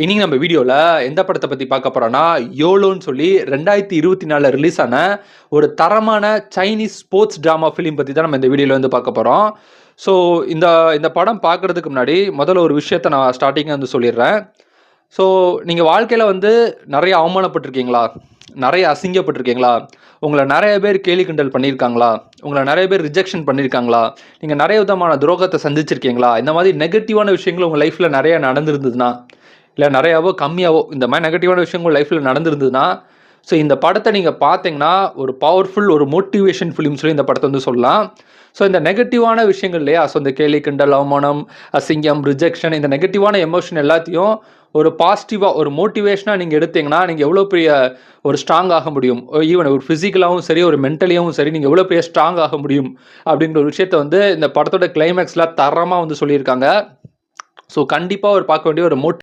இன்னைக்கு நம்ம வீடியோல எந்த படத்த பத்தி பார்க்க போறோம்னா, யோலோன்னு சொல்லி 2024ல ரிலீஸ் ஆன ஒரு தரமான சைனீஸ் ஸ்போர்ட்ஸ் டிராமா ஃபிலிம் பத்தி தான் நம்ம இந்த வீடியோல வந்து பார்க்க போறோம். ஸோ இந்த இந்த படம் பார்க்கறதுக்கு முன்னாடி முதல்ல ஒரு விஷயத்த நான் ஸ்டார்ட்டிங்கா வந்து சொல்லிடுறேன். ஸோ நீங்க வாழ்க்கையில வந்து நெறைய அவமானப்பட்டுருக்கீங்களா? நெறைய அசிங்கப்பட்டுருக்கீங்களா? உங்கள நெறைய பேர் கேலி கிண்டல் பண்ணியிருக்காங்களா? உங்கள நெறைய பேர் ரிஜெக்ஷன் பண்ணியிருக்காங்களா? நீங்க நெறைய விதமான துரோகத்த சந்திச்சிருக்கீங்களா? இந்த மாதிரி நெகட்டிவான விஷயங்கள் உங்க லைஃப்ல நெறைய நடந்திருந்ததுன்னா, இல்ல நெறையாவோ, கம்மியாவோ இந்த மாரி நெகட்டிவான விஷயங்கள் உங்க லைஃப்ல நடந்திருந்ததுன்னா, ஸோ இந்த படத்த நீங்க பார்த்தீங்கன்னா, ஒரு பவர்ஃபுல் ஒரு மோட்டிவேஷன் ஃபிலிம் சொல்லி இந்த படத்த வந்து சொல்லலாம். ஸோ இந்த நெகட்டிவான விஷயங்கள் இல்லையா? ஸோ இந்த கேலி, கிண்டல், அவமானம், அசிங்கம், ரிஜெக்ஷன் இந்த நெகட்டிவான எமோஷன் எல்லாத்தையும் ஒரு பாசிட்டிவா, ஒரு மோட்டிவேஷனா நீங்க எடுத்தீங்கன்னா, நீங்க எவ்வளோ பெரிய ஒரு ஸ்ட்ராங் ஆக முடியும். ஈவன் ஒரு பிசிக்கலாவும் சரி, ஒரு மென்டலியாவும் சரி, நீங்க எவ்வளோ பெரிய ஸ்ட்ராங் ஆக முடியும் அப்படின்ற ஒரு விஷயத்த வந்து இந்த படத்தோட கிளைமாக்ஸ்ல தரமா வந்து சொல்லியிருக்காங்க. ஸோ கண்டிப்பா ஒரு பார்க்க வேண்டிய ஒரு